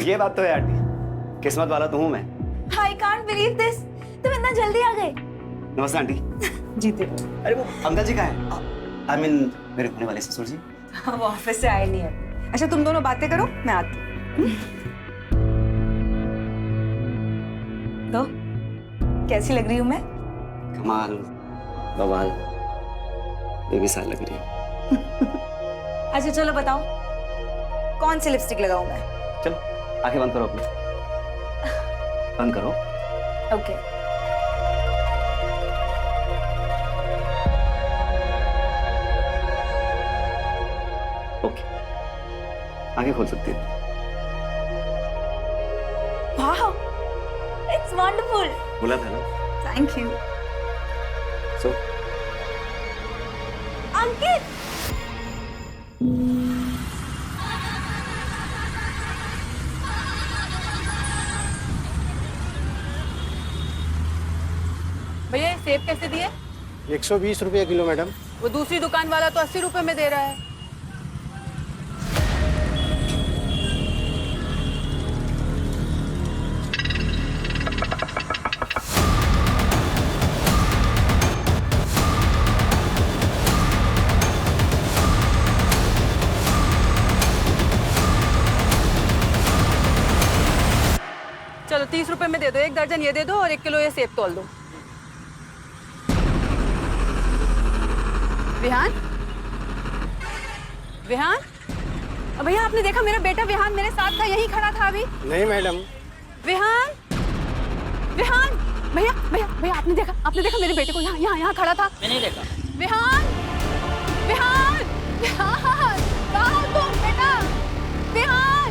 ये बात तो है आंटी, किस्मत वाला तो हूँ मैं। I can't believe this. तुम इतना जल्दी आ गए। नमस्ते आंटी। जीते। अरे वो अंकल जी कहाँ हैं? आई मीन मेरे होने वाले ससुर जी। वो ऑफिस से आए नहीं है। अच्छा तुम दोनों बातें करो, मैं आती हूँ। तो कैसी लग रही हूँ मैं? कमाल, बवाल, बेमिसाल लग रही है। अच्छा चलो बताओ, कौन सी लिपस्टिक लगाऊं मैं? चलो आंखें बंद करो अपनी, बंद करो। ओके। ओके, आंखें खोल सकती हो। Wow, it's wonderful. बोला था ना। Thank you. सो अंकित, भैया ये सेब कैसे दिए? 120 रुपये किलो मैडम। वो दूसरी दुकान वाला तो 80 रुपए में दे रहा है। चलो 30 रुपए में दे दो, 1 दर्जन ये दे दो और 1 किलो ये सेब तोल दो। विहान, विहान, भैया आपने देखा मेरा बेटा विहान मेरे साथ था, यहीं खड़ा था अभी। नहीं मैडम। विहान, विहान, भैया भैया भैया आपने देखा मेरे बेटे को यहाँ यहाँ यहाँ खड़ा था? मैंने देखा। विहान, विहान, विहान, कहाँ हो तुम बेटा? विहान,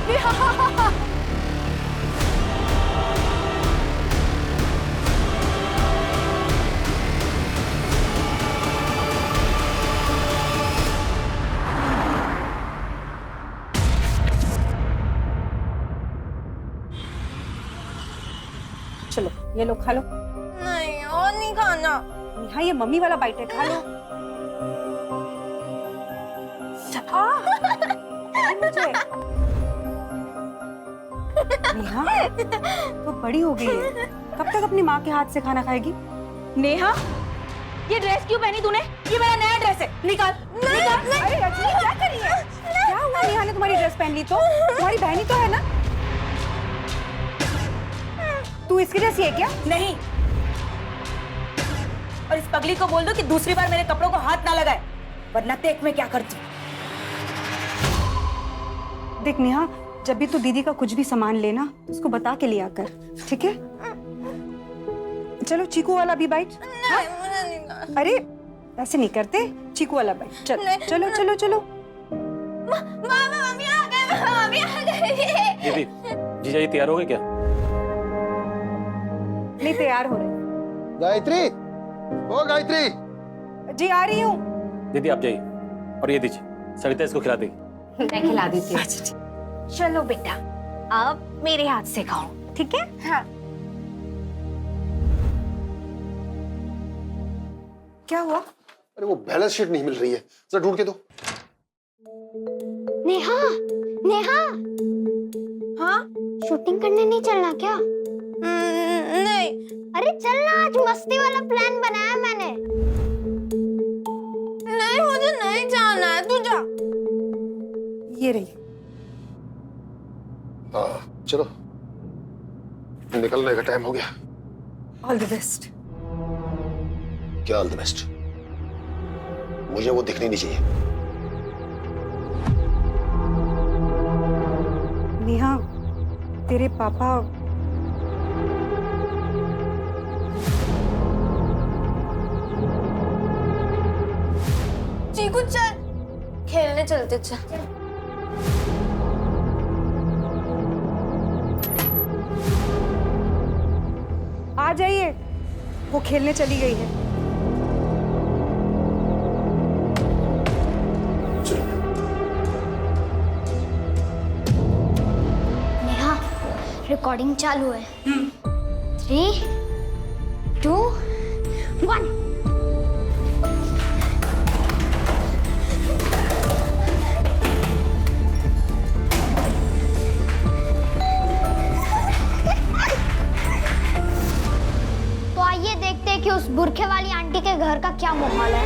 विहान। चलो ये लो खा लो। नहीं और नहीं खाना। हाँ ये मम्मी वाला बाइट है, खा लो। मुझे नेहा तो बड़ी हो गई है, कब तक अपनी माँ के हाथ से खाना खाएगी? नेहा, ये ड्रेस क्यों पहनी तूने? ये मेरा नया ड्रेस है, निकाल। निकाल। अरे रजनी क्या कर रही है? क्या हुआ नेहा ने तुम्हारी ड्रेस पहन ली तो? तुम्हारी बहनी तो है ना? तू इसकी जैसी है क्या? नहीं, और इस पगली को बोल दो कि दूसरी बार मेरे कपड़ों को हाथ ना लगाए, वरना देख मैं क्या करती हूँ। देख नेहा, जब भी तू दीदी का कुछ भी सामान लेना उसको बता के लिया कर, ठीक है? चलो चीकू वाला भी बाइट। अरे ऐसे नहीं करते, चीकू वाला बाइट। चलो चलो चलो चलो। मम्मी आ गए, मम्मी आ गए। दीदी, जीजा जी तैयार हो गए क्या? नहीं तैयार हो रहे। गायत्री, ओ गायत्री। जी आ रही हूँ। दीदी आप जाइए और ये दीजिए, सरिता इसको खिला देगी। मैं खिला देती हूँ। चलो बेटा, अब मेरे हाथ से खाओ, ठीक है? हाँ। क्या हुआ? अरे वो बैलेंस शीट नहीं मिल रही है, जरा ढूंढ के दो। नेहा, नेहा, हाँ? शूटिंग करने नहीं चलना क्या? नहीं। अरे चलना, आज मस्ती वाला प्लान बनाया मैंने। नहीं, मुझे नहीं जाना है, तू जा। ये रही। हाँ चलो, निकलने का टाइम हो गया। All the best. क्या ऑल द बेस्ट? मुझे वो दिखनी नहीं चाहिए। नेहा, तेरे पापा चीकू चल, खेलने चलते। चल। आ जाइए, वो खेलने चली गई है। नेहा, रिकॉर्डिंग चालू है। 3, 2, 1। बुरखे वाली आंटी के घर का क्या माहौल है।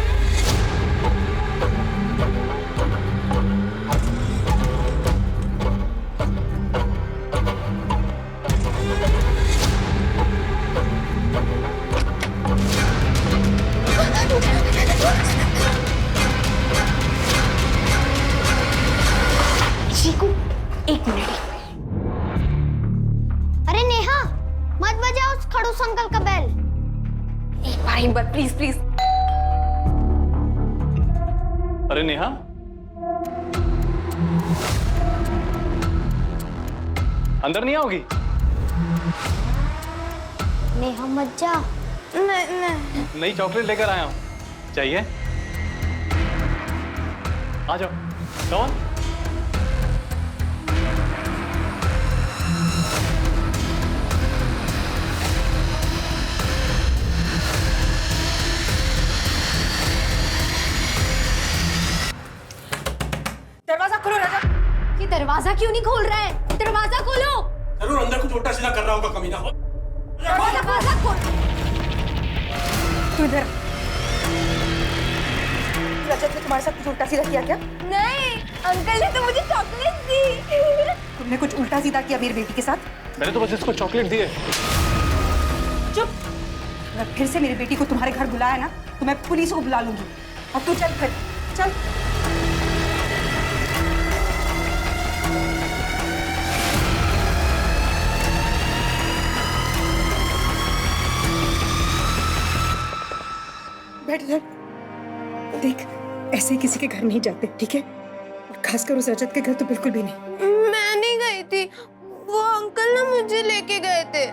चीकू, एक मिनट। अरे नेहा, मत बजाओ उस खड़ूस अंकल का बेल। एक बार प्लीज प्लीज। अरे नेहा, अंदर नहीं आओगी? नेहा मत जा। नई चॉकलेट लेकर आया हूँ, चाहिए? आ जाओ, कौन? दरवाजा खोलो रजत। ये दरवाजा क्यों नहीं खोल रहा है? दरवाजा खोलो। जरूर अंदर कुछ उल्टा सीधा कर रहा होगा कमीना। दरवाजा खोल। तू इधर। रजत ने तुम्हारे साथ कुछ उल्टा सीधा किया क्या? नहीं, अंकल ने तो मुझे चॉकलेट दी। तुमने कुछ उल्टा सीधा किया मेरी बेटी के साथ? मैंने तो बस इसको चॉकलेट दी है। चुप। अगर फिर से मेरी बेटी को तुम्हारे घर बुलाया ना तो मैं पुलिस को बुला लूंगी। अब तू चल फिर, चल। बैठ इधर। देख, ऐसे किसी के घर नहीं जाते, ठीक है? और खासकर उस रजत के घर तो बिल्कुल भी नहीं। मैं नहीं गई थी, वो अंकल ना मुझे लेके गए थे।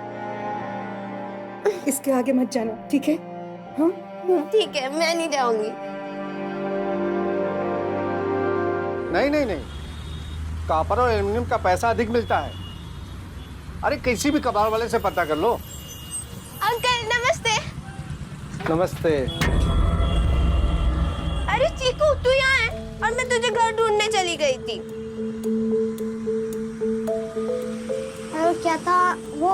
इसके आगे मत जाना, ठीक है? हाँ? ठीक है, मैं नहीं जाऊंगी। नहीं नहीं नहीं, कॉपर और एल्युमिनियम का पैसा अधिक मिलता है। अरे किसी भी कबाड़ वाले से पता कर लो। अंकल नमस्ते। नमस्ते। अरे चीकू, तू यहाँ है और मैं तुझे घर ढूंढने चली गई थी। अरे क्या था, वो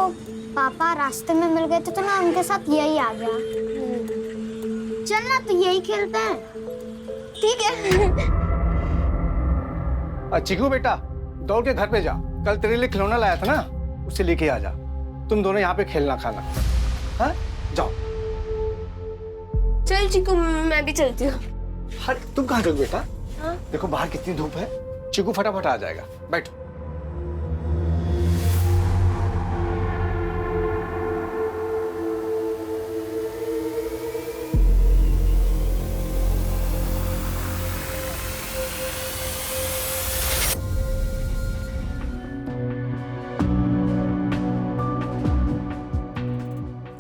पापा रास्ते में मिल गए थे तो ना उनके साथ यही आ गया। चल ना, तो यही खेलते हैं। ठीक है। चिकू बेटा, दौड़ के घर पे जा। कल तेरे लिए खिलौना लाया था ना, उसे लेके आ जा। तुम दोनों यहाँ पे खेलना खाना। हाँ, जाओ। चल चीकू, मैं भी चलती हूँ। हाँ, तुम कहाँ चल बेटा? हाँ? देखो बाहर कितनी धूप है। चिकू फटाफट आ जाएगा, बैठो।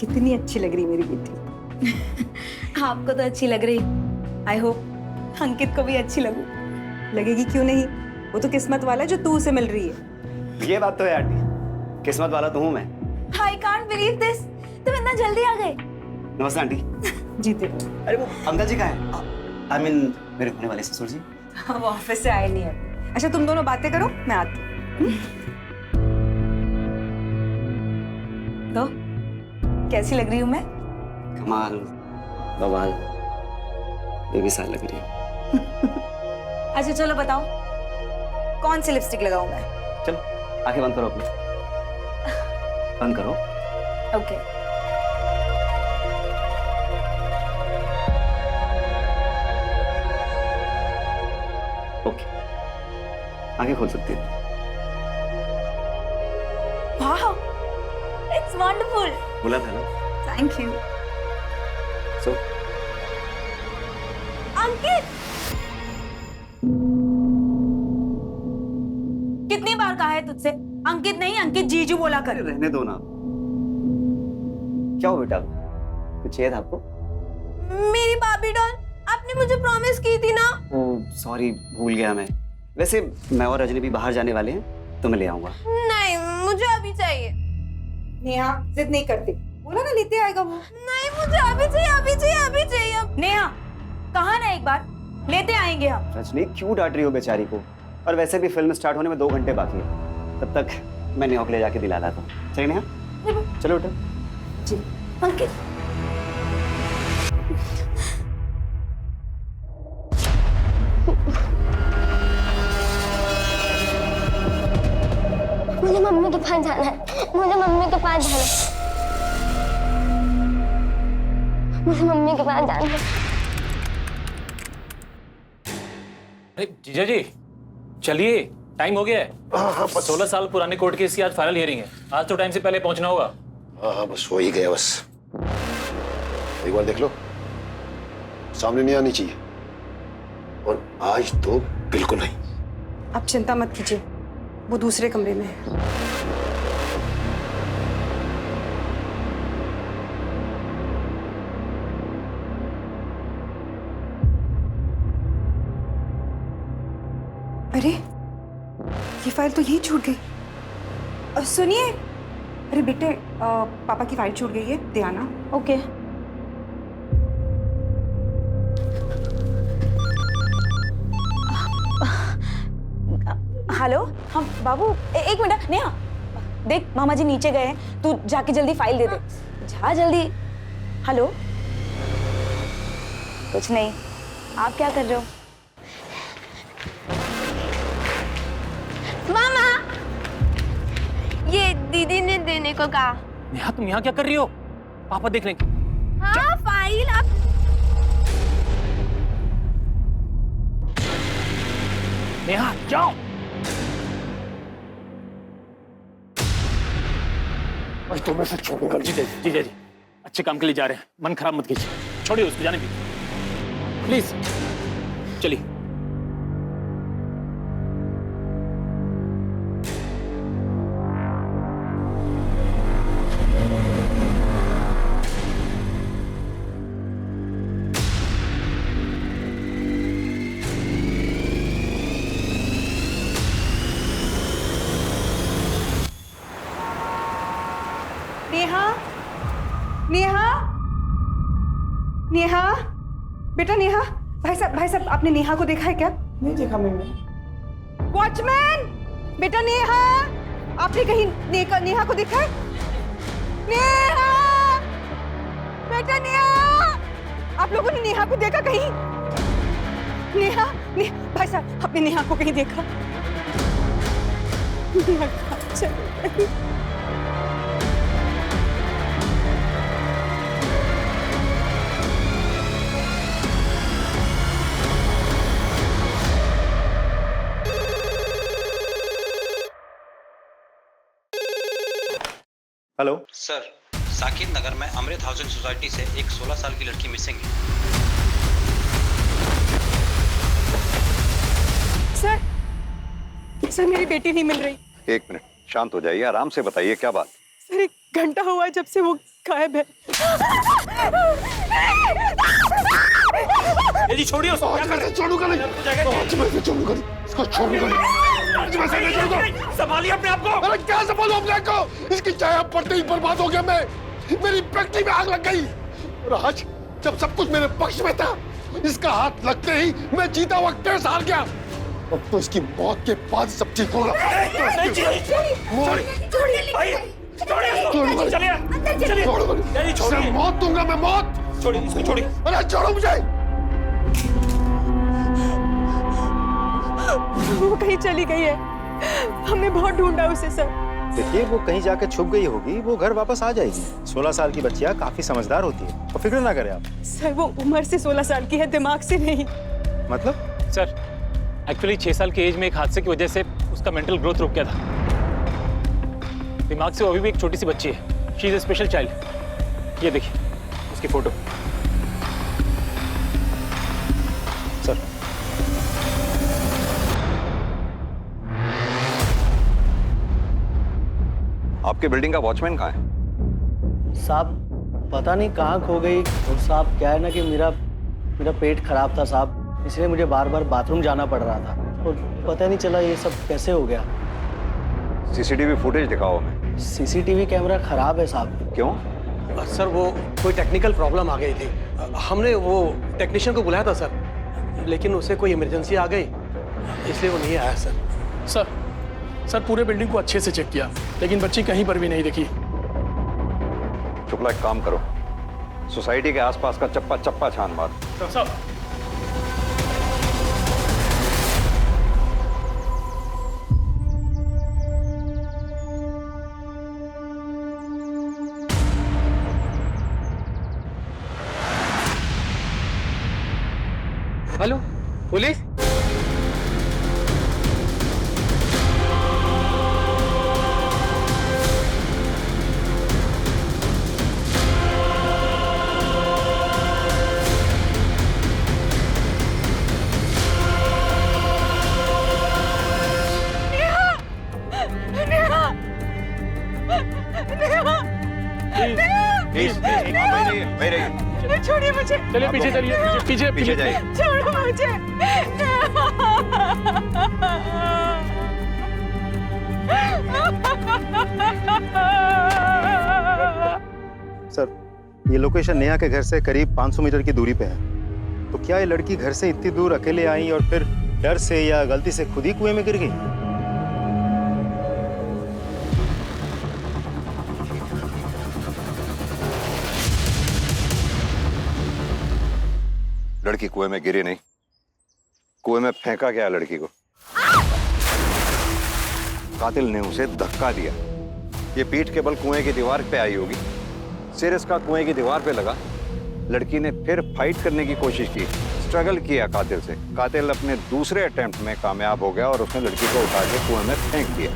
कितनी अच्छी लग रही मेरी बेटी। आपको तो अच्छी लग रही। आई होप अंकित को भी अच्छी लगू। लगेगी क्यों नहीं? वो तो किस्मत वाला है जो तू उसे मिल रही है। ये बात तो है आंटी, किस्मत वाला तो हूँ मैं। I can't believe this, तुम इतना जल्दी आ गए। नमस्ते आंटी। जीते। अरे वो अंकल जी कहाँ हैं? आई मीन मेरे होने वाले ससुर जी। वो ऑफिस से आए नहीं है। अच्छा, तुम दोनों बातें करो, मैं आती हूँ। तो कैसी लग रही हूँ मैं? कमाल, बवाल, बेमिसाल लग रही है। अच्छा चलो बताओ, कौन सी लिपस्टिक लगाऊं मैं? चल, आंखें बंद करो अपनी। बंद करो। ओके। ओके, आंखें खोल सकती है। वाह, इट्स वंडरफुल। बोला था ना। Thank you. सो अंकित, कितनी बार कहा है तुझसे अंकित नहीं अंकित जीजू बोला कर। रहने दो ना। क्या हो बेटा, कुछ चाहिए था आपको? मेरी बाबी डॉल, आपने मुझे प्रॉमिस की थी ना। ओह सॉरी, भूल गया मैं। वैसे मैं और रजनी भी बाहर जाने वाले हैं, तो मैं ले आऊंगा। नहीं, मुझे अभी चाहिए। नेहा जिद नहीं करती, बोला ना लेते आएगा वो। नहीं, मुझे अभी चाहिए, अभी चाहिए, अभी चाहिए। नेहा, कहा ना एक बार, लेते आएंगे हम। रजनी क्यों डांट रही हो बेचारी को? और वैसे भी फिल्म स्टार्ट होने में 2 घंटे बाकी है, तब तक मैं नेहा को ले जाके दिला लाता हूँ। चलिए नेहा, चलो बेटा। जी। अंकित, मुझे मम्मी के पास जाना है, मुझे मम्मी के पास जाना है, मुझे मम्मी के पास जाना है। अरे जीजा जी चलिए, टाइम हो गया है। हाँ 16 साल पुराने कोर्ट केस की आज फाइनल हियरिंग है। आज तो टाइम से पहले पहुंचना होगा। हाँ बस हो ही गया बस। एक बार देख लो, सामने नहीं आनी चाहिए, और आज तो बिल्कुल नहीं। आप चिंता मत कीजिए, वो दूसरे कमरे में है। अरे ये फाइल तो यहीं छूट गई। सुनिए, अरे बेटे पापा की फाइल छूट गई है, दे आना। ओके। हेलो, हाँ बाबू, एक मिनट। नेहा देख, मामा जी नीचे गए हैं, तू जाके जल्दी फाइल दे दे। जा जल्दी। हेलो। कुछ नहीं, आप क्या कर रहे हो? मामा, ये दीदी ने देने को कहा। नेहा तुम यहाँ क्या कर रही हो? पापा देख लेंगे। हाँ फाइल आप। नेहा जाओ। और तुम ऐसे छोड़ो। जीजा जी अच्छे काम के लिए जा रहे हैं, मन खराब मत कीजिए। छोड़िए उसको, जाने दीजिए प्लीज। चलिए। नेहा, नेहा, नेहा, बेटा नेहा। भाई साहब आपने नेहा को देखा है क्या? नहीं देखा मैंने। वॉचमैन, बेटा नेहा, आपने कहीं नेहा को देखा है? नेहा, बेटा नेहा, आप लोगों ने नेहा को देखा कहीं? नेहा, भाई साहब आपने नेहा को कहीं देखा? नेहा कहाँ चली गई? हेलो सर, साकिब नगर में अमृत हाउसिंग सोसाइटी से एक 16 साल की लड़की मिसिंग है। सर मेरी बेटी नहीं मिल रही। एक मिनट, शांत हो जाइए, आराम से बताइए क्या बात। सर 1 घंटा हुआ जब से वो गायब है। जी छोड़िए उसको। क्या कर रहे हैं? छोड़ूंगा नहीं, आज मैं छोड़ूंगा नहीं, इसको छोड़ूंगा नहीं, आज मैं नहीं छोड़ूंगा। संभालिए अपने आप को। अरे क्या संभालूं अपने आप को? इसकी चाय पड़ते ही बर्बाद हो गया मैं। मेरी फैक्ट्री में आग लग गई, और आज जब सब कुछ मेरे पक्ष में था, इसका हाथ लगते ही मैं जीता हुआ केस हार गया। अब तो इसकी मौत के बाद सब ठीक होगा। मौत दूंगा मैं, मौत। छोड़िए इसको, छोड़िए। अरे छोड़ो मुझे। वो कहीं चली गई है, हमने बहुत ढूंढा उसे सर। देखिए वो कहीं जाके छुप गई होगी, वो घर वापस आ जाएगी। 16 साल की बच्चियां काफी समझदार होती है, तो फिक्र ना करें आप। सर वो उम्र से 16 साल की है, दिमाग से नहीं। मतलब? सर एक्चुअली 6 साल की एज में एक हादसे की वजह से उसका मेंटल ग्रोथ रुक गया था। दिमाग से वो अभी भी एक छोटी सी बच्ची है। She is a special child. ये देखिए उसकी फोटो। सर आपके बिल्डिंग का वॉचमैन कहाँ है? साहब पता नहीं कहाँ खो गई। और साहब क्या है ना कि मेरा पेट खराब था साहब, इसलिए मुझे बार बार बाथरूम जाना पड़ रहा था, और पता नहीं चला ये सब कैसे हो गया। सीसीटीवी फुटेज दिखाओ हमें। सीसीटीवी कैमरा खराब है साहब। क्यों? सर वो कोई टेक्निकल प्रॉब्लम आ गई थी, हमने वो टेक्नीशियन को बुलाया था सर, लेकिन उसे कोई इमरजेंसी आ गई, इसलिए वो नहीं आया सर। सर पूरे बिल्डिंग को अच्छे से चेक किया, लेकिन बच्ची कहीं पर भी नहीं दिखी। शुक्ला एक काम करो, सोसाइटी के आसपास का चप्पा चप्पा छान मार। साहब हेलो पुलिस। छोड़िए मुझे। चलिए पीछे चलिए, पीछे पीछे जाइए। छोड़ो मुझे। सर, ये लोकेशन नेहा के घर से करीब 500 मीटर की दूरी पे है। तो क्या ये लड़की घर से इतनी दूर अकेले आई और फिर डर से या गलती से खुद ही कुएं में गिर गई? लड़की कुएं में गिरी नहीं, कुएं में फेंका गया लड़की को। कातिल ने उसे धक्का दिया। ये पीठ के बल कुएं की दीवार पे आई होगी, सिर इसका कुएं की दीवार पे लगा। लड़की ने फिर फाइट करने की कोशिश की, स्ट्रगल किया कातिल से। कातिल अपने दूसरे अटेम्प्ट में कामयाब हो गया और उसने लड़की को उठा के कुएं में फेंक दिया।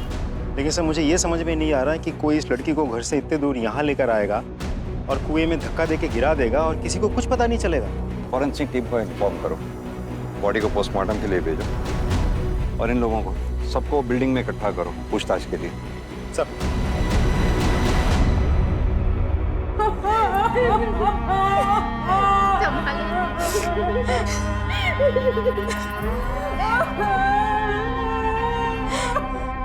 लेकिन सर, मुझे ये समझ में नहीं आ रहा है कि कोई इस लड़की को घर से इतने दूर यहाँ लेकर आएगा और कुएं में धक्का देके गिरा देगा और किसी को कुछ पता नहीं चलेगा। फॉरेंसिक टीम को इन्फॉर्म करो, बॉडी को पोस्टमार्टम के लिए भेजो और इन लोगों को सबको बिल्डिंग में इकट्ठा करो पूछताछ के लिए। सब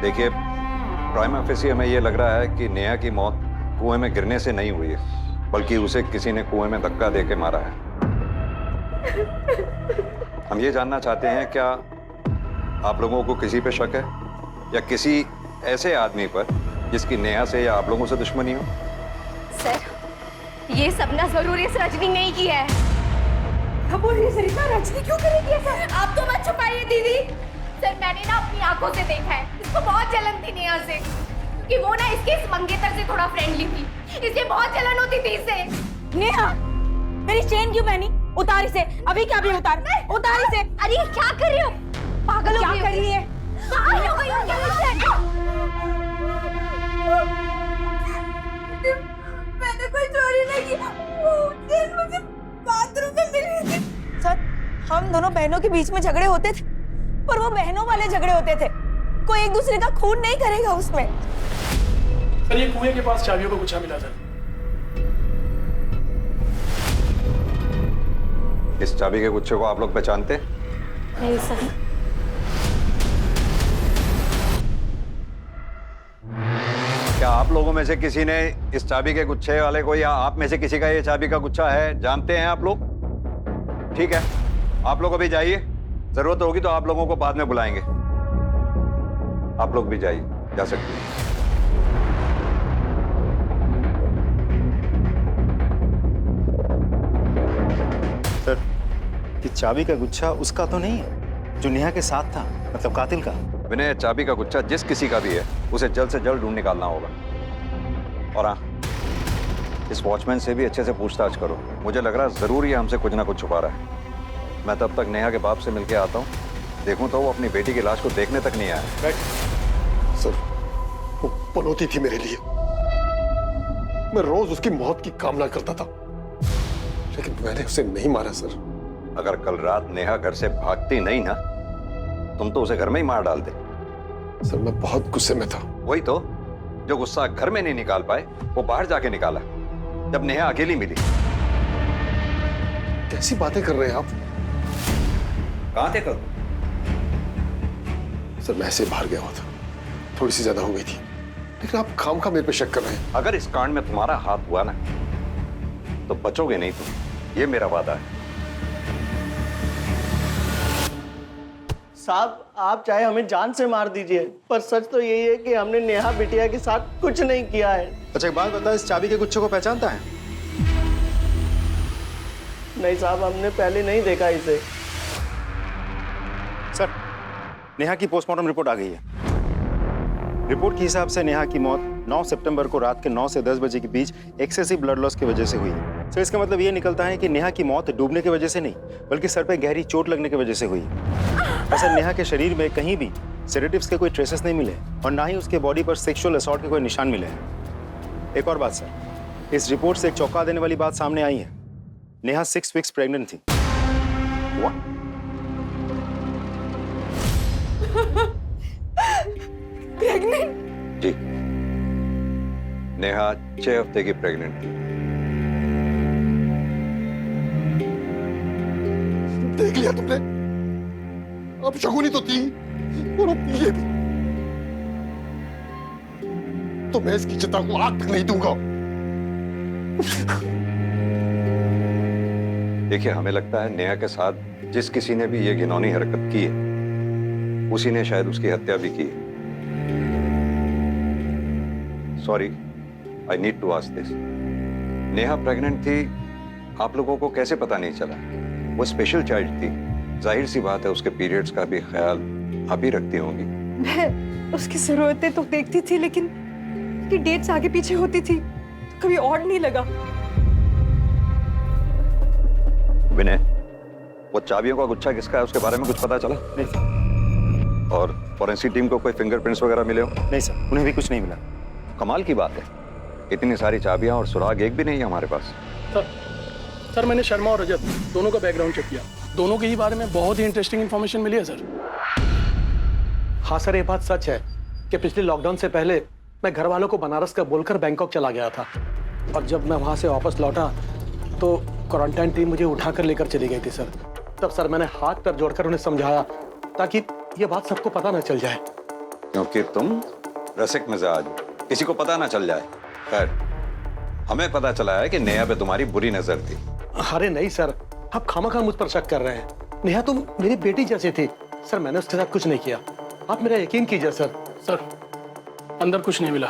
देखिए, प्राइमा फेसी हमें ये लग रहा है कि नेहा की मौत कुएं में गिरने से नहीं हुई है, बल्कि उसे किसी ने कुएं में धक्का देके मारा है। हम ये जानना चाहते हैं, क्या आप लोगों को किसी पे शक है या किसी ऐसे आदमी पर जिसकी नेहा से या आप लोगों से दुश्मनी हो? सर, ये सब ना जरूर इस रजनी ने ही किया है। अब ये सरिता रजनी क्यों करेगी ऐसा? आप तो मत छुपाइए दीदी। सर, मैंने ना अपनी आंखों से देखा है, इसको बहुत जलन थी नेहा से, क्योंकि वो ना इसके इस मंगेतर से थोड़ा फ्रेंडली थी, इसलिए बहुत जलन होती थी इससे। नेहा, मेरी चेन क्यों पहनी? उतार इसे, अभी क्या भी उतार, उतार इसे। अरे क्या कर रही हो? पागल हो क्या गई कर रही है? पागल हो गई हो क्या मुझसे? मैंने कोई चोरी नहीं की, वो चेन मुझे बाथरूम में मिली थी। सर, हम दोनों बहनों के बीच में झगड़े होते थे, पर वो बहनों वाले झगड़े होते थे। कोई एक दूसरे का खून नहीं करेगा उसमें। सर, ये कुएं के पास चाबियों का गुच्छा मिला सर। इस चाबी के गुच्छे को आप लोग पहचानते? नहीं सर। क्या आप लोगों में से किसी ने इस चाबी के गुच्छे वाले को, या आप में से किसी का ये चाबी का गुच्छा है, जानते हैं आप लोग? ठीक है, आप लोग अभी जाइए, जरूरत होगी तो आप लोगों को बाद में बुलाएंगे। आप लोग भी जाइए, जा सकते हैं। सर, ये चाबी का गुच्छा उसका तो नहीं है जो नेहा के साथ था, मतलब कातिल का? विनय, चाबी का गुच्छा जिस किसी का भी है उसे जल्द से जल्द ढूंढ निकालना होगा। और हाँ, इस वॉचमैन से भी अच्छे से पूछताछ करो। मुझे लग रहा है जरूर ये हमसे कुछ ना कुछ छुपा रहा है। मैं तब तक नेहा के बाप से मिलके आता हूँ, देखूं तो वो अपनी बेटी की लाश को देखने तक नहीं आया। सर, वो पनौती थी मेरे लिए। मैं रोज उसकी मौत की कामना करता था, लेकिन मैंने उसे नहीं मारा सर। अगर कल रात नेहा घर से भागती नहीं ना, तुम तो उसे घर में ही मार डालते। सर, मैं बहुत गुस्से में था। वही तो, जो गुस्सा घर में नहीं निकाल पाए वो बाहर जाके निकाला जब नेहा अकेली मिली। कैसी बातें कर रहे हैं आप? कहां थे कल? सर, मैं ऐसे बाहर गया हुआ था, थोड़ी सी ज्यादा हो गई थी, लेकिन आप खामखा मेरे पे शक कर रहे हैं। अगर इस कांड में तुम्हारा हाथ हुआ ना तो बचोगे नहीं तुम, ये मेरा वादा है। साहब, आप चाहे हमें जान से मार दीजिए, पर सच तो यही है कि हमने नेहा बिटिया के साथ कुछ नहीं किया है। अच्छा, एक बात बता, इस चाबी के गुच्छे को पहचानता है? नहीं साहब, हमने पहले नहीं देखा इसे। सर, नेहा की पोस्टमार्टम रिपोर्ट आ गई है। रिपोर्ट के हिसाब से नेहा की मौत 9 सितंबर को रात के 9 से 10 बजे के बीच एक्सेसिव ब्लड लॉस की वजह से हुई है। सर, इसका मतलब ये निकलता है कि नेहा की मौत डूबने की वजह से नहीं, बल्कि सर पे गहरी चोट लगने की वजह से हुई है। और सर, नेहा के शरीर में कहीं भी सेडेटिव्स के कोई ट्रेसेस नहीं मिले और ना ही उसके बॉडी पर सेक्सुअल असॉल्ट के कोई निशान मिले हैं। एक और बात सर, इस रिपोर्ट से एक चौंका देने वाली बात सामने आई है। नेहा 6 वीक्स प्रेग्नेंट थी। प्रेग्नेंट? जी, नेहा 6 हफ्ते की प्रेग्नेंट थी। देख लिया तुमने? अब शगुनी तो थी और अब ये भी। तो मैं इसकी चिता को आग तक नहीं दूंगा। देखिए, हमें लगता है नेहा के साथ जिस किसी ने भी ये घिनौनी हरकत की है, उसी ने शायद उसकी हत्या भी की है। Sorry, I need to ask this. Neha pregnant थी, आप लोगों को कैसे पता नहीं चला? वो स्पेशल चाइल्ड थी, जाहिर सी बात है उसके पीरियड्स का भी ख्याल आप ही रखती होंगी। मैं उसकी जरूरतें तो देखती थी, लेकिन उसकी डेट्स आगे पीछे होती थी, तो कभी ऑड नहीं लगा। विनय, वो चाबियों का गुच्छा किसका है, उसके बारे में कुछ पता चला? नहीं सर। और फॉरेंसिक टीम को कोई फिंगरप्रिंट्स वगैरह मिले हो? नहीं सर, उन्हें भी कुछ नहीं मिला। कमाल की बात है, इतनी सारी चाबियां और सुराग एक भी नहीं है हमारे पास। सर मैंने शर्मा और रजत दोनों का बैकग्राउंड चेक किया, दोनों के ही बारे में बहुत ही इंटरेस्टिंग इन्फॉर्मेशन मिली है सर। हाँ सर, ये बात सच है कि पिछले लॉकडाउन से पहले मैं घर वालों को बनारस का बोलकर बैंकॉक चला गया था, और जब मैं वहाँ से वापस लौटा तो क्वारंटाइन टीम मुझे उठाकर लेकर चली गई थी सर। तब सर मैंने हाथ पैर जोड़कर उन्हें समझाया ताकि ये बात सबको पता न चल जाए। क्योंकि तुम रसिक मिजाज, किसी को पता ना चल जाए। खैर, हमें पता चला है कि नेहा पे तुम्हारी बुरी नजर थी। अरे नहीं सर, आप खामखा मुझ पर शक कर रहे हैं। नेहा तो मेरी बेटी जैसी थी सर, मैंने उसके साथ कुछ नहीं किया, आप मेरा यकीन कीजिए सर। सर, अंदर कुछ नहीं मिला।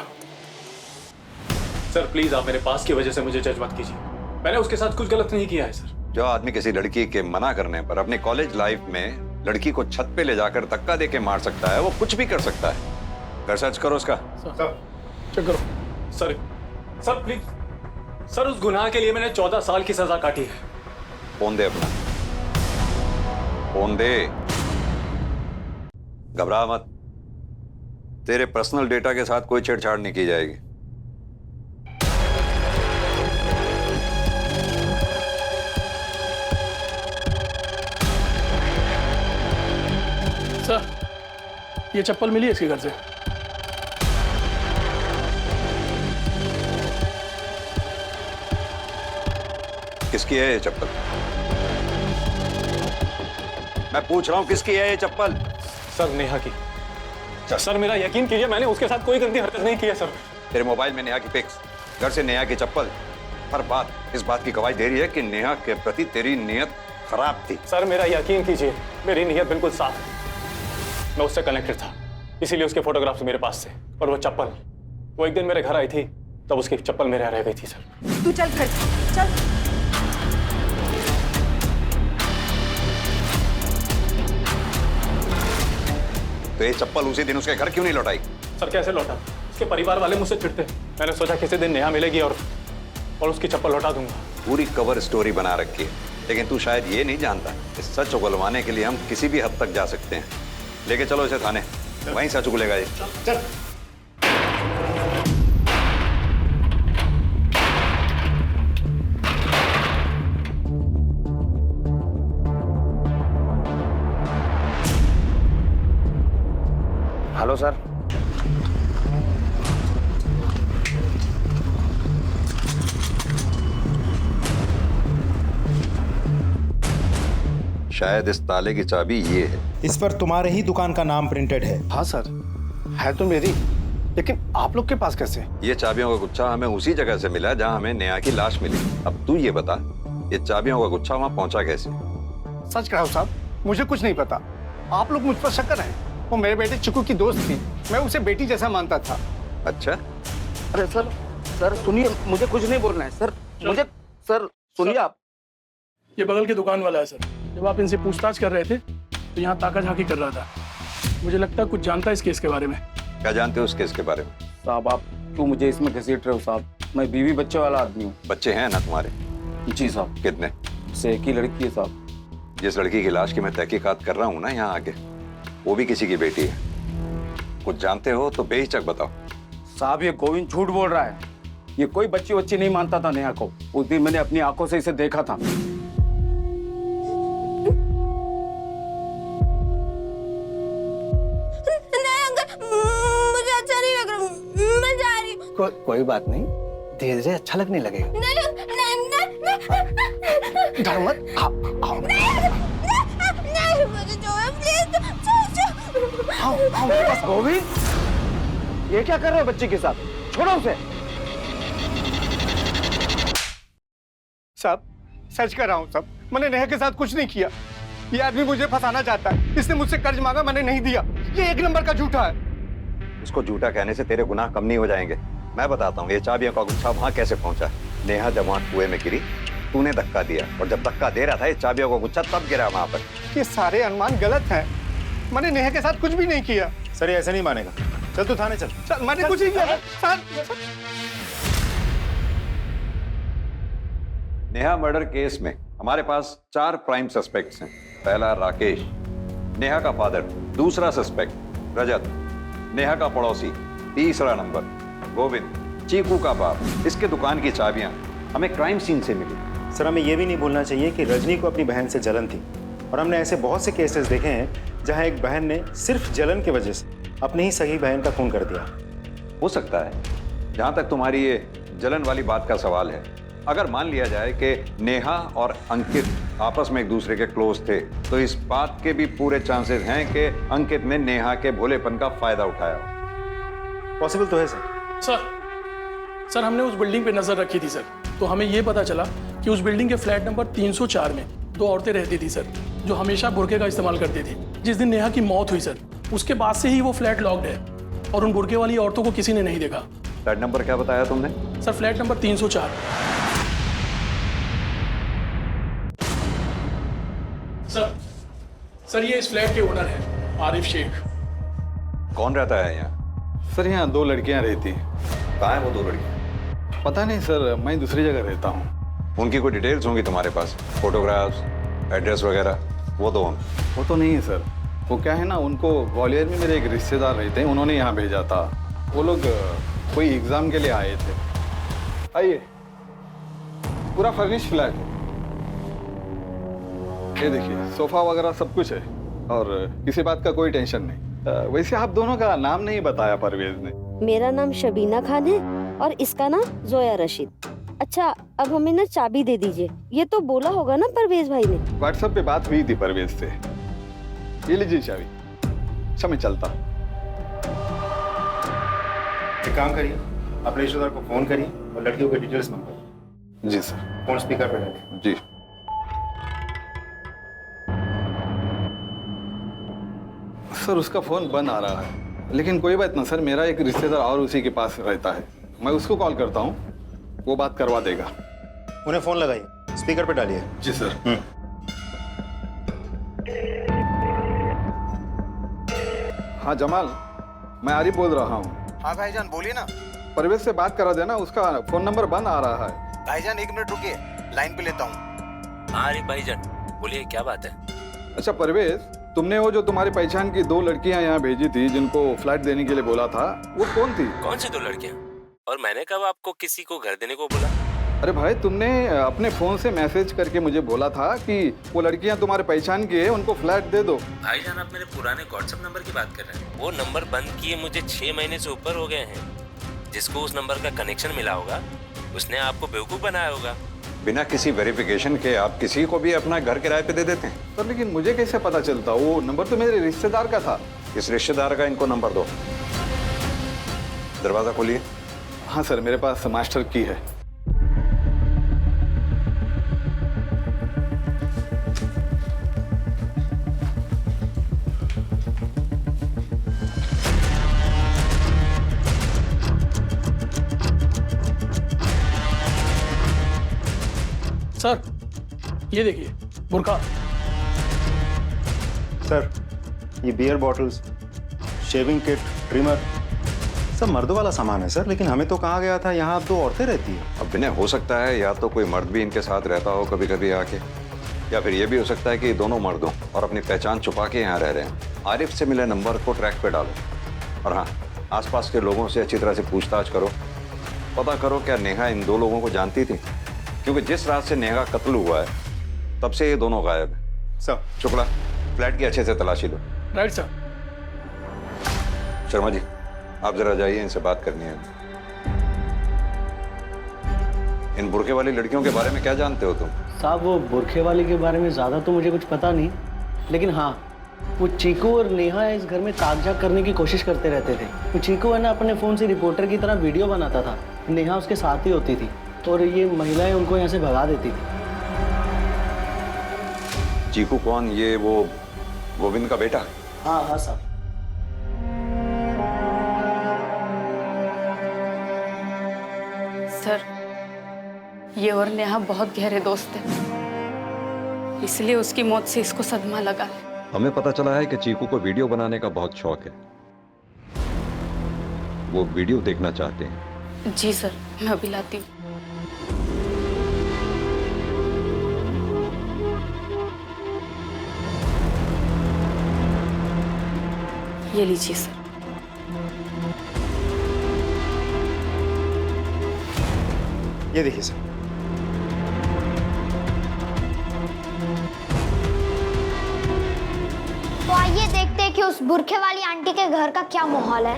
सर प्लीज, आप मेरे पास की वजह से मुझे जज मत कीजिए, मैंने उसके साथ कुछ गलत नहीं किया है सर। जो आदमी किसी लड़की के मना करने पर अपनी कॉलेज लाइफ में लड़की को छत पे ले जाकर धक्का देके मार सकता है, वो कुछ भी कर सकता है। कर सर्च करो उसका। सर चेक करो। सर प्लीज सर, उस गुनाह के लिए मैंने 14 साल की सजा काटी है। फोन दे अपना, फोन दे। घबरा मत, तेरे पर्सनल डेटा के साथ कोई छेड़छाड़ नहीं की जाएगी। सर, ये चप्पल मिली है इसके घर से। किसकी है ये चप्पल? मैं पूछ रहा हूं किसकी है ये चप्पल? सर नेहा की। सर मेरा यकीन कीजिए, मैंने उसके साथ कोई गंदी हरकत नहीं की है सर। तेरे मोबाइल में नेहा की पिक्स, घर से नेहा की चप्पल, हर बात इस बात की गवाही दे रही है कि नेहा के प्रति तेरी नीयत खराब थी। सर मेरा यकीन कीजिए, मेरी नीयत बिल्कुल साफ है। मैं उससे कनेक्टेड था, इसीलिए उसके फोटोग्राफ्स मेरे पास थे। और वो चप्पल, वो एक दिन मेरे घर आई थी, तब उसकी चप्पल मेरे यहाँ रह गई थी सर। तू चल घर, चल। तो ये चप्पल उसी दिन उसके घर क्यों नहीं लौटाई? सर कैसे लौटा? उसके परिवार वाले मुझसे चिढ़ते। मैंने सोचा किसी दिन नेहा मिलेगी और उसकी चप्पल लौटा दूंगा। पूरी कवर स्टोरी बना रखी है, लेकिन तू शायद ये नहीं जानता, इस सच उगलवाने के लिए हम किसी भी हद तक जा सकते हैं। लेके चलो इसे थाने, वहीं सच उगलेगा ये। चल। Hello sir. शायद इस ताले की चाबी ये है। इस पर तुम्हारे ही दुकान का नाम प्रिंटेड है। हाँ सर, है तो मेरी, लेकिन आप लोग के पास कैसे? ये चाबियों का गुच्छा हमें उसी जगह से मिला जहां हमें नेहा की लाश मिली। अब तू ये बता, ये चाबियों का गुच्छा वहां पहुंचा कैसे? सच कहो साहब, मुझे कुछ नहीं पता। आप लोग मुझ पर शक कर रहे हैं। वो मेरे बेटे चिकू की दोस्त थी, मैं उसे बेटी जैसा मानता था। अच्छा? अरे सर सुनिए, मुझे कुछ नहीं बोलना है सर, मुझे सर सुनिए आप। ये बगल की दुकान वाला है सर। जब आप इनसे पूछताछ कर रहे थे तो यहाँ ताका झाकी कर रहा था। मुझे लगता है कुछ जानता है इस केस के बारे में। क्या जानते हो उस केस के बारे में? साहब आप क्यों मुझे इसमें घसीट रहे हो साहब? मैं बीवी बच्चे वाला आदमी हूँ। बच्चे हैं ना तुम्हारे? जी साहब। कितने? से एक ही लड़की है साहब। जिस लड़की की लाश की मैं तहकीकात कर रहा हूँ ना यहाँ आके, वो भी किसी की बेटी है। कुछ जानते हो तो बेहिचक बताओ। साहब ये गोविंद झूठ बोल रहा है। ये कोई बच्ची वच्ची नहीं मानता था नेहा को। उस दिन मैंने अपनी आंखों से इसे देखा था। मुझे अच्छा नहीं लग रहा, मैं जा रही हूँ। कोई बात नहीं, धीरे धीरे अच्छा लगने लगेगा। डर मत, आओ। मुझे छोड़ो प्लीज। आओ मेरे पास। गोविंद, ये क्या कर रहे हो बच्ची के साथ? छोड़ो उसे। साहब सच कर रहा हूँ साहब, मैंने नेहा के साथ कुछ नहीं किया। ये आदमी मुझे फंसाना चाहता है। इसने मुझसे कर्ज मांगा, मैंने नहीं दिया। ये एक नंबर का झूठा है। उसको झूठा कहने से तेरे गुनाह कम नहीं हो जाएंगे। मैं बताता हूँ ये चाबियों का गुच्छा वहां कैसे पहुंचा। नेहा जब वहां कुएं में गिरी, तूने धक्का दिया, और जब धक्का दे रहा था ये चाबियों का गुच्छा तब गिरा वहां पर। ये सारे अनुमान गलत हैं। मैंने नेहा के साथ कुछ भी नहीं किया। सर ये ऐसे नहीं मानेगा। चल तू थाने चल। मैंने कुछ नहीं किया सर। नेहा मर्डर केस में हमारे पास 4 प्राइम सस्पेक्ट्स हैं। पहला राकेश, नेहा का फादर। दूसरा सस्पेक्ट रजत, नेहा का पड़ोसी। तीसरा नंबर गोविंद, चीकू का बाप। इसके दुकान की चाबियां हमें क्राइम सीन से मिली। सर हमें यह भी नहीं भूलना चाहिए कि रजनी को अपनी बहन से जलन थी, और हमने ऐसे बहुत से केसेस देखे हैं जहां एक बहन ने सिर्फ जलन की वजह से अपनी ही सगी बहन का खून कर दिया। हो सकता है। जहां तक तुम्हारी ये जलन वाली बात का सवाल है, अगर मान लिया जाए कि नेहा और अंकित आपस में एक दूसरे के क्लोज थे, तो इस बात के भी पूरे चांसेस हैं कि अंकित ने नेहा के भोलेपन का फायदा उठाया। पॉसिबल तो है सर। सर हमने उस बिल्डिंग पे नजर रखी थी सर, तो हमें ये पता चला कि उस बिल्डिंग के फ्लैट नंबर 304 में 2 औरतें रहती थी सर, जो हमेशा बुर्के का इस्तेमाल करती थी। जिस दिन नेहा की मौत हुई सर, उसके बाद से ही वो फ्लैट लॉक्ड है, और उन बुर्के वाली औरतों को किसी ने नहीं देखा। फ्लैट नंबर क्या बताया तुमने? Sir flat number 304। सर ये इस फ्लैट के ओनर हैं, आरिफ शेख। कौन रहता है यहाँ? सर यहाँ 2 लड़कियाँ रहती। कहाँ है वो 2 लड़कियाँ? पता नहीं सर, मैं दूसरी जगह रहता हूँ। उनकी कोई डिटेल्स होंगी तुम्हारे पास? फोटोग्राफ्स, एड्रेस वगैरह? वो दो हम। वो तो नहीं है सर। वो क्या है ना, उनको ग्वालियर में मेरे एक रिश्तेदार रहते हैं, उन्होंने यहाँ भेजा था। वो लोग कोई एग्जाम के लिए आए थे। आइए, पूरा फर्निश्ड फ्लैट है। ये देखिए, सोफा वगैरह सब कुछ है, और किसी बात का कोई टेंशन नहीं। वैसे आप दोनों का नाम नहीं बताया परवेज ने। मेरा नाम शबीना खान है और इसका नाम जोया रशीद। अच्छा, अब हमें ना चाबी दे दीजिए। ये तो बोला होगा ना परवेज भाई ने। व्हाट्सएप पे बात हुई थी परवेज से। ये लीजिए चाबी। अच्छा मैं चलता। एक काम करिए, अपने रिश्तेदार को फोन करिए और लड़कियों के डिटेल्स मंगवाइए। जी सर। फोन स्पीकर पे डालिए। जी। सर उसका फोन बंद आ रहा है, लेकिन कोई बात ना सर, मेरा एक रिश्तेदार और उसी के पास रहता है, मैं उसको कॉल करता हूँ, वो बात करवा देगा। उन्हें फोन लगाइए, स्पीकर पे डालिए। जी सर। हाँ जमाल, मैं आरिफ बोल रहा हूँ। हाँ भाईजान बोलिए ना। परवेज से बात करा देना, उसका फोन नंबर बंद आ रहा है। भाईजान 1 मिनट रुकिए, लाइन पे लेता हूँ। हाँ आरिफ भाईजान बोलिए, क्या बात है? अच्छा परवेज, तुमने वो जो तुम्हारी पहचान की 2 लड़कियां यहाँ भेजी थी, जिनको फ्लैट देने के लिए बोला था, वो कौन थी? कौन सी 2 लड़कियां? और मैंने कब आपको किसी को घर देने को बोला? अरे भाई, तुमने अपने फोन से मैसेज करके मुझे बोला था कि वो लड़कियां तुम्हारे पहचान की है, उनको फ्लैट दे दो। भाईजान आप मेरे पुराने व्हाट्सएप नंबर की बात कर रहे हैं। वो नंबर बंद किए मुझे 6 महीने से ऊपर हो गए हैं। जिसको उस नंबर का कनेक्शन मिला होगा, उसने आपको बेवकूफ बनाया होगा। बिना किसी वेरिफिकेशन के आप किसी को भी अपना घर किराए पे दे देते हैं। सर लेकिन मुझे कैसे पता चलता? वो नंबर तो मेरे रिश्तेदार का था। इस रिश्तेदार का इनको नंबर दो। दरवाजा खोलिए। हाँ सर, मेरे पास मास्टर की है। ये देखिए बुरखा। सर ये beer bottles, shaving kit, trimmer, सब मर्दों वाला सामान है सर, लेकिन हमें तो कहा गया था यहाँ 2 औरतें रहती हैं। अब विनय, हो सकता है या तो कोई मर्द भी इनके साथ रहता हो कभी कभी आके, या फिर ये भी हो सकता है कि दोनों मर्दों और अपनी पहचान छुपा के यहाँ रह रहे हैं। आरिफ से मिले नंबर को ट्रैक पे डालो और हाँ, आसपास के लोगों से अच्छी तरह से पूछताछ करो, पता करो क्या नेहा इन 2 लोगों को जानती थी, क्योंकि जिस रात से नेहा का कत्ल हुआ है तब से ये दोनों गायब है। सर शुक्ला, फ्लैट की अच्छे से तलाशी लो। Right sir. शर्मा जी आप जरा जाइए, इनसे बात करनी है। इन बुरखे वाली लड़कियों के बारे में क्या जानते हो तुम? साहब वो बुरखे वाली के बारे में ज़्यादा तो मुझे कुछ पता नहीं, लेकिन हाँ वो चीकू और नेहा इस घर में कागजात करने की कोशिश करते रहते थे। वो चीकू है ना अपने फ़ोन से रिपोर्टर की तरह वीडियो बनाता था, नेहा उसके साथ ही होती थी और ये महिलाएं उनको यहाँ से भगा देती थी। चीकू कौन? ये वो गोविंद का बेटा? हाँ हाँ साहब। सर ये और नेहा बहुत गहरे दोस्त हैं, इसलिए उसकी मौत से इसको सदमा लगा है। हमें पता चला है कि चीकू को वीडियो बनाने का बहुत शौक है, वो वीडियो देखना चाहते हैं। जी सर, मैं अभी लाती हूँ। ये लीजिए सर। ये देखिए सर। तो आइए देखते हैं कि उस बुरखे वाली आंटी के घर का क्या माहौल है।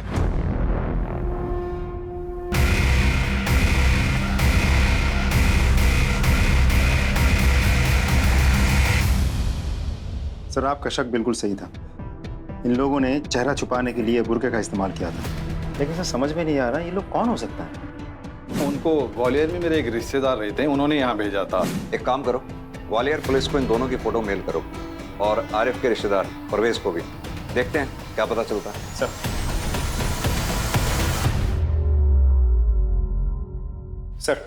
सर आपका शक बिल्कुल सही था, इन लोगों ने चेहरा छुपाने के लिए बुरके का इस्तेमाल किया था, लेकिन सर समझ में नहीं आ रहा ये लोग कौन हो सकता है। उनको ग्वालियर में मेरे एक रिश्तेदार रहते हैं, उन्होंने यहाँ भेजा था। एक काम करो, ग्वालियर पुलिस को इन दोनों की फोटो मेल करो और आरिफ के रिश्तेदार परवेज को भी। देखते हैं क्या पता चलता है। सर सर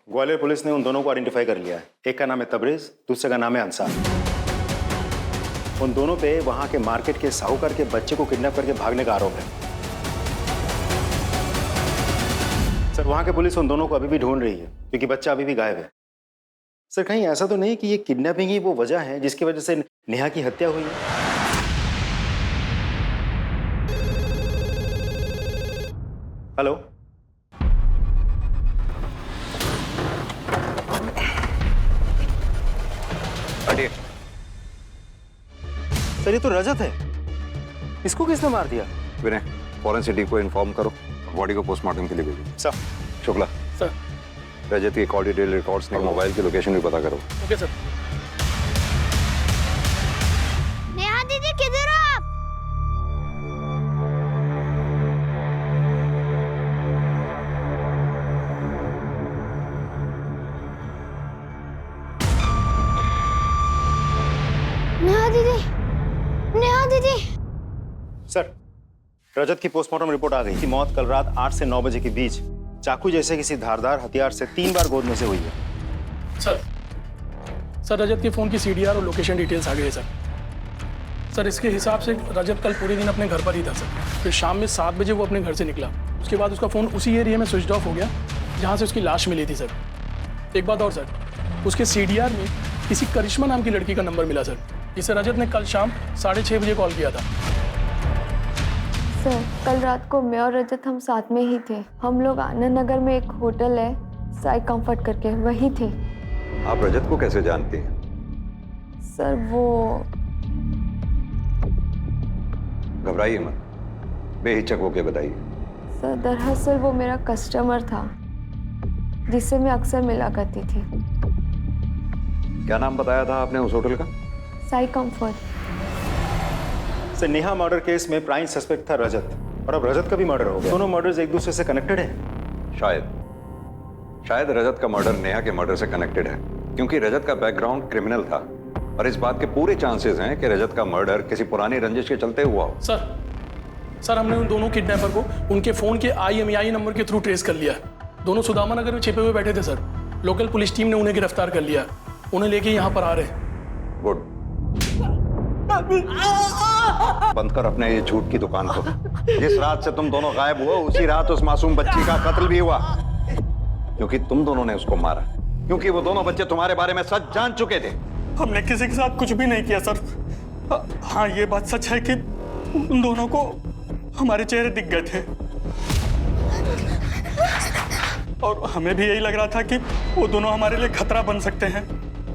ग्वालियर पुलिस ने उन दोनों को आइडेंटिफाई कर लिया है। एक का नाम है तबरेज, दूसरे का नाम है अंसार। उन दोनों पे वहां के मार्केट के साहूकार के बच्चे को किडनैप करके भागने का आरोप है। सर वहां के पुलिस उन दोनों को अभी भी ढूंढ रही है, क्योंकि बच्चा अभी भी गायब है। सर कहीं ऐसा तो नहीं कि ये किडनैपिंग ही वो वजह है जिसकी वजह से नेहा की हत्या हुई है? हेलो, हटिए। सर ये तो रजत है, इसको किसने मार दिया? विनय, फॉरेंसिक को इन्फॉर्म करो, बॉडी को पोस्टमार्टम के लिए भेजो। सर। शुक्ला सर। रजत की कॉल डिटेल रिकॉर्ड्स और मोबाइल की लोकेशन भी पता करो। Okay sir. नेहा दीदी किधर हो आप? नेहा दीदी, नेहा दीदी। सर रजत की पोस्टमार्टम रिपोर्ट आ गई कि मौत कल रात 8 से 9 बजे के बीच चाकू जैसे किसी धारदार हथियार से 3 बार गोद में से हुई है। सर रजत के फोन की सीडीआर और लोकेशन डिटेल्स आ गए हैं सर। इसके हिसाब से रजत कल पूरे दिन अपने घर पर ही था सर। फिर शाम में 7 बजे वो अपने घर से निकला, उसके बाद उसका फ़ोन उसी एरिया में स्विच ऑफ हो गया जहाँ से उसकी लाश मिली थी सर। एक बात और सर, उसके सीडीआर में किसी करिश्मा नाम की लड़की का नंबर मिला सर, जिसे रजत ने कल शाम 6:30 बजे कॉल किया था। सर कल रात को मैं और रजत हम साथ में ही थे। हम लोग आनंद नगर में एक होटल है साई कंफर्ट करके, वही थे। आप रजत को कैसे जानती हैं? सर वो घबराइए मत, बेहिचक होके बताइए। सर दरअसल वो मेरा कस्टमर था जिससे मैं अक्सर मिला करती थी। क्या नाम बताया था आपने उस होटल का? Sai comfort. Sir Neha murder case में प्राइम सस्पेक्ट था रजत, और अब रजत का भी मर्डर हो गया। दोनों मर्डर्स एक दूसरे से कनेक्टेड हैं? शायद रजत का मर्डर नेहा के मर्डर से कनेक्टेड है, क्योंकि रजत का बैकग्राउंड क्रिमिनल था और इस बात के पूरे चांसेस हैं कि रजत का मर्डर किसी पुरानी रंजिश के चलते हुआ हो। सर हमने उन दोनों किडनैपर को उनके फोन के IMEI नंबर के थ्रू ट्रेस कर लिया। दोनों सुदामा नगर में छिपे हुए बैठे थे सर। लोकल पुलिस टीम ने उन्हें गिरफ्तार कर लिया। उन्हें लेके यहाँ पर आ रहे हैं। गुड। बंद कर अपने ये झूठ की दुकान को। जिस रात से तुम दोनों गायब हुए उसी रात उस मासूम बच्ची का कत्ल भी हुआ, क्योंकि तुम दोनों ने उसको मारा, क्योंकि वो दोनों बच्चे तुम्हारे बारे में सच जान चुके थे। हमने किसी के साथ कुछ भी नहीं किया सर। हाँ, ये बात सच है कि उन दोनों को हमारे चेहरे दिख गए थे और हमें भी यही लग रहा था कि वो दोनों हमारे लिए खतरा बन सकते हैं,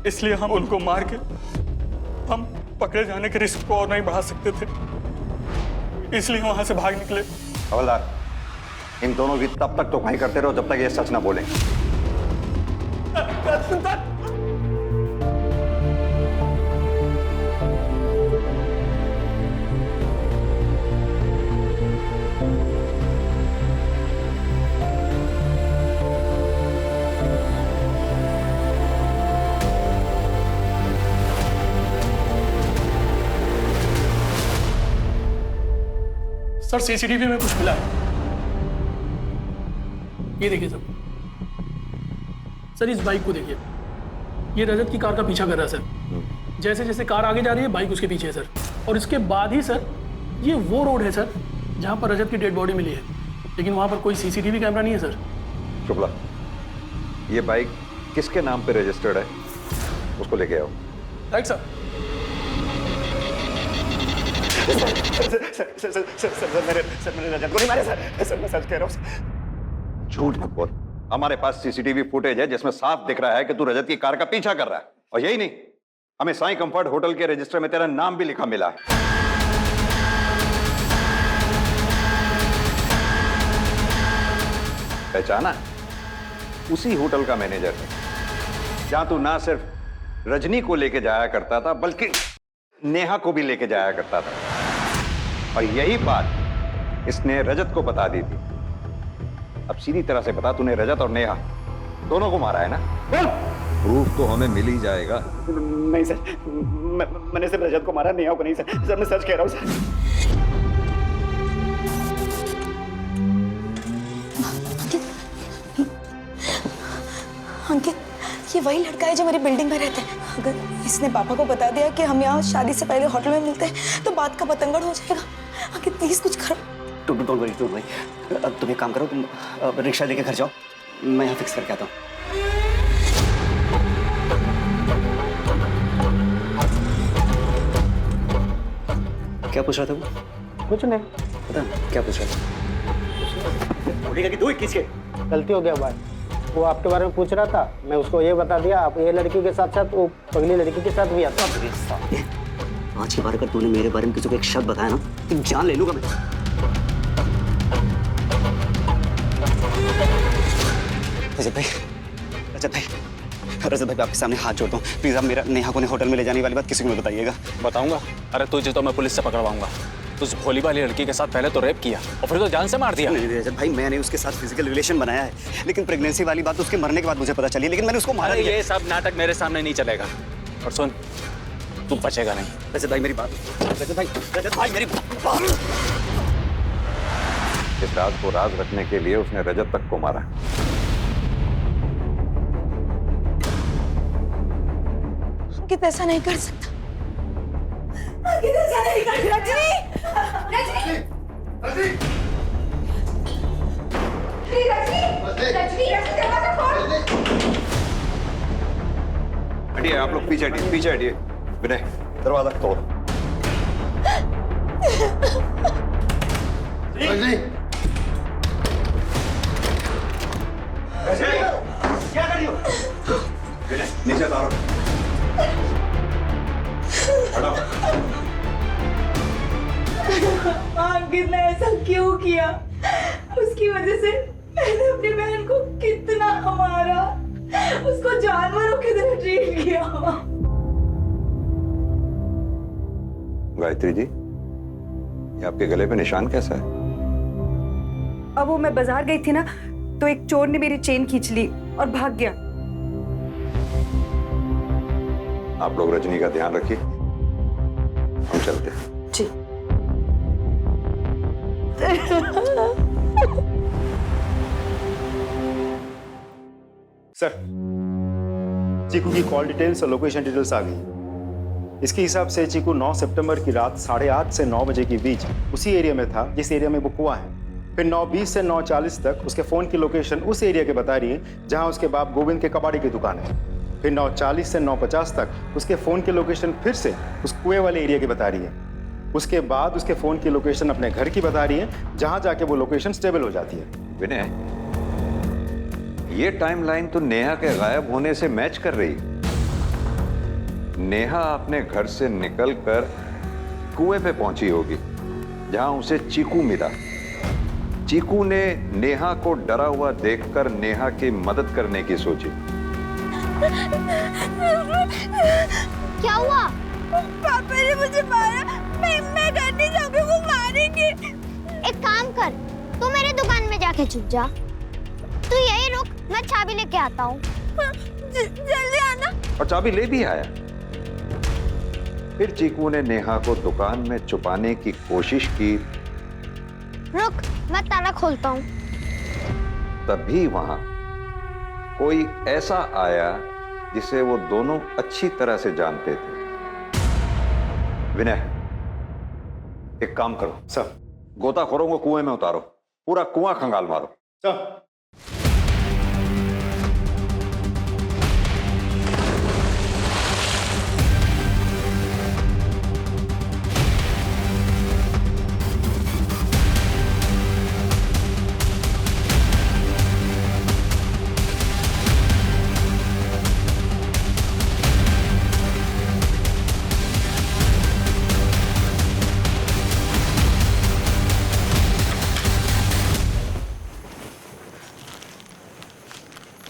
इसलिए हम उनको मार के हम पकड़े जाने के रिस्क को और नहीं बढ़ा सकते थे, इसलिए वहां से भाग निकले। हवलदार, इन दोनों की तब तक तो वहीं करते रहो जब तक ये सच ना बोलें। सर सीसीटीवी में कुछ मिला है, ये देखिए सर इस बाइक को देखिए, ये रजत की कार का पीछा कर रहा है सर। जैसे जैसे कार आगे जा रही है बाइक उसके पीछे है सर, और इसके बाद ही सर ये वो रोड है सर जहां पर रजत की डेड बॉडी मिली है, लेकिन वहां पर कोई सीसीटीवी कैमरा नहीं है सर। शुक्ला, ये बाइक किसके नाम पे रजिस्टर्ड है, उसको लेके आओ। Right sir. मैंने रजत को नहीं मारा सर, मैं सच कह रहा हूँ। झूठ मत बोल, हमारे पास सीसीटीवी फुटेज है जिसमें साफ दिख रहा है कि तू रजत की कार का पीछा कर रहा है, और यही नहीं, हमें साईं कंफर्ट होटल के रजिस्टर में तेरा नाम भी लिखा मिला है। पहचाना? उसी होटल का मैनेजर है जहां तू ना सिर्फ रजनी को लेके जाया करता था बल्कि नेहा को भी लेके जाया करता था, और यही बात इसने रजत को बता दी थी। अब सीधी तरह से बता, तूने रजत और नेहा दोनों को मारा है ना? बोल। प्रूफ तो हमें मिल ही जाएगा। नहीं सर, मैंने सिर्फ रजत को मारा, नेहा को नहीं सर, मैं सच कह रहा हूँ सर। अंकित, ये वही लड़का है जो मेरी बिल्डिंग में रहता है। अगर इसने पापा को बता दिया कि हम यहाँ शादी से पहले होटल में मिलते हैं तो बात का बतंगड़ हो जाएगा। अंकित प्लीज कुछ करो। डोंट वरी तुम एक काम करो, तुम रिक्शा लेके घर जाओ, मैं यहाँ फिक्स करके आता हूँ। क्या पूछ रहा था वो? कुछ नहीं। पता नहीं क्या पूछ रहा था? बोलेगा कि 2 21 के गलती हो गया भाई, वो आपके बारे में पूछ रहा था, मैं उसको ये बता दिया, आप ये लड़की के साथ साथ वो पगली लड़की के साथ भी आता। आज के बार अगर तूने मेरे बारे में किसी को एक शब्द बताया ना तो जान ले लूंगा मैं। रजत भाई आपके सामने हाथ जोड़ता हूँ, प्लीज आप मेरा नेहा को होटल में ले जाने वाली बात किसी को मत बताइएगा। बताऊंगा? अरे तुझे तो मैं पुलिस से पकड़वाऊंगा। उस भोली वाली लड़की के साथ पहले तो रेप किया और फिर तो जान से मार दिया। नहीं रजत भाई, मैंने उसके साथ फिजिकल रिलेशन बनाया है, लेकिन प्रेगनेंसी वाली बात उसके मरने के बाद मुझे पता चली, लेकिन मैंने उसको मारा नहीं। ये सब नाटक मेरे सामने नहीं चलेगा। और सुन, तू बचेगा नहीं। रजत भाई मेरी बात, रजत भाई मेरी बात। इस राज को राज रखने के लिए उसने रजत तक को मारा। अंकित ऐसा नहीं कर सकता। अंकित ऐसा नहीं कर सकता। रजनी! हटिए आप लोग, पीछे हटिए, पीछे हटिए। विनय, दरवाजा तोड़। क्या कर रही हो? विनय, नीचे उतारो। अंकित ने ऐसा क्यों किया? उसकी वजह से मैंने अपनी बहन को कितना मारा, उसको जानवरों की तरह ट्रीट किया। गायत्री जी, ये आपके गले पे निशान कैसा है? अब वो मैं बाजार गई थी ना, तो एक चोर ने मेरी चेन खींच ली और भाग गया। आप लोग रजनी का ध्यान रखिए, हम चलते हैं। जी। सर, चीकू की कॉल डिटेल्स और लोकेशन डिटेल्स आ गई। इसके हिसाब से चीकू 9 सितंबर की रात 8:30 से 9 बजे के बीच उसी एरिया में था जिस एरिया में वो कुआं है। फिर 9:20 से 9:40 तक उसके फ़ोन की लोकेशन उस एरिया के बता रही है जहां उसके बाप गोविंद के कबाड़ी की दुकान है। फिर 9:40 से 9:50 तक उसके फ़ोन की लोकेशन फिर से उस कुएं वाले एरिया की बता रही है। उसके बाद उसके फ़ोन की लोकेशन अपने घर की बता रही है जहां जाके वो लोकेशन स्टेबल हो जाती है। विनय, ये टाइमलाइन तो नेहा के गायब होने से मैच कर रही है। नेहा अपने घर से निकलकर कुएं पे पहुंची होगी जहां उसे चीकू मिला। चीकू ने नेहा को डरा हुआ देखकर नेहा की मदद करने की सोची। क्या हुआ? पापा ने मुझे मारा। मैं घर नहीं जाऊंगी, वो मारेंगे। एक काम कर, तू मेरी दुकान में जाके छुप जा। तू यही रुक, मैं चाबी लेके आता हूँ। जल्दी आना। और चाबी ले भी आया। फिर चीकू ने नेहा को दुकान में छुपाने की कोशिश की। रुक, मैं ताला खोलता हूँ। तभी वहां कोई ऐसा आया जिसे वो दोनों अच्छी तरह से जानते थे। विनय, एक काम करो सर, गोताखोरों को कुएं में उतारो, पूरा कुआं खंगाल मारो। सर।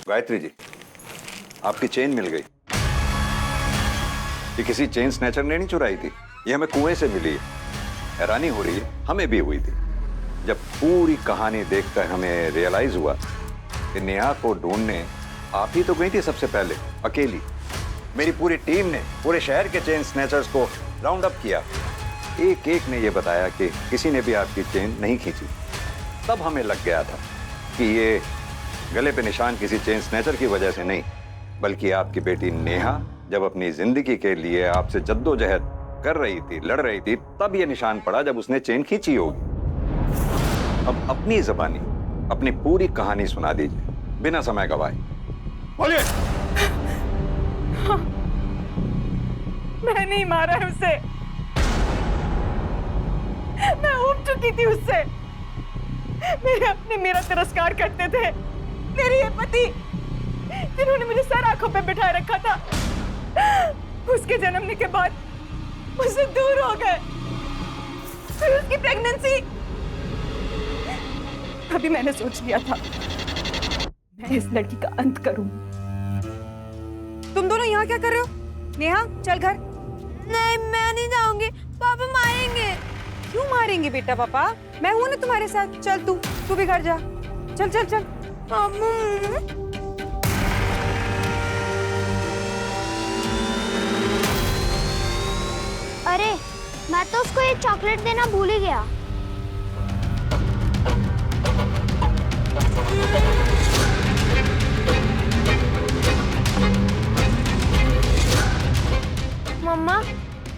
गायत्री जी, आपकी चेन मिल गई। ये किसी चेन स्नैचर ने नहीं चुराई थी, ये हमें कुएं से मिली है। हैरानी हो रही है, हमें भी हुई थी जब पूरी कहानी देखकर हमें रियलाइज हुआ कि नेहा को ढूंढने आप ही तो गई थी सबसे पहले, अकेली। मेरी पूरी टीम ने पूरे शहर के चेन स्नैचर्स को राउंड अप किया। एक एक ने यह बताया कि किसी ने भी आपकी चेन नहीं खींची। तब हमें लग गया था कि ये गले पे निशान किसी चेन स्नैचर की वजह से नहीं, बल्कि आपकी बेटी नेहा जब अपनी जिंदगी के लिए आपसे जद्दोजहद कर रही थी, लड़ रही थी, तब ये निशान पड़ा जब उसने चेन खींची होगी। अब अपनी ज़बानी अपनी पूरी कहानी सुना दीजिए बिना समय गवाए। बोलिए। हाँ, मैं नहीं मारा है उसे। मैं उब चुकी थी उससे। मेरे अपने मेरा तिरस्कार करते थे। मेरे ये पति जिन्होंने मुझे सर आंखों पे बिठाए रखा था, उसके जन्मने के बाद मुझसे दूर हो गए। फिर उसकी प्रेगनेंसी। अभी मैंने सोच लिया था मैं इस लड़की का अंत करूं। तुम दोनों यहाँ क्या कर रहे हो? नेहा, चल घर। नहीं, मैं नहीं जाऊंगी, पापा मारेंगे। क्यों मारेंगे बेटा? पापा, मैं हूं ना तुम्हारे साथ। चल तू भी घर जा। चल चल चल। अरे, मैं तो उसको एक चॉकलेट देना भूल ही गया। मम्मा,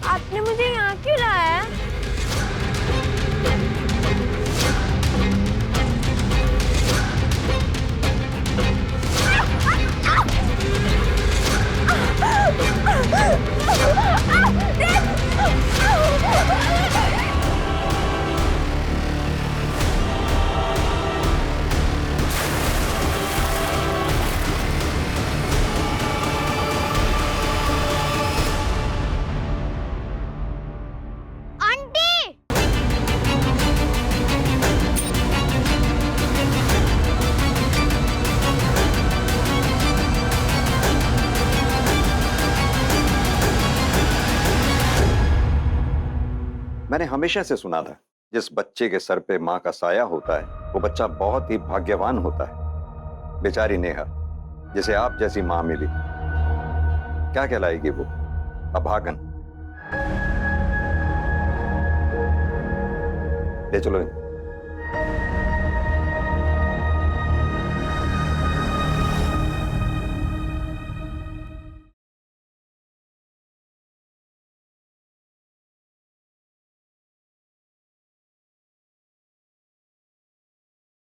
आपने मुझे यहाँ क्यों लाया है? मैंने हमेशा से सुना था जिस बच्चे के सर पे माँ का साया होता है वो बच्चा बहुत ही भाग्यवान होता है। बेचारी नेहा, जिसे आप जैसी माँ मिली, क्या कहलाएगी वो? अभागन। ले चलो।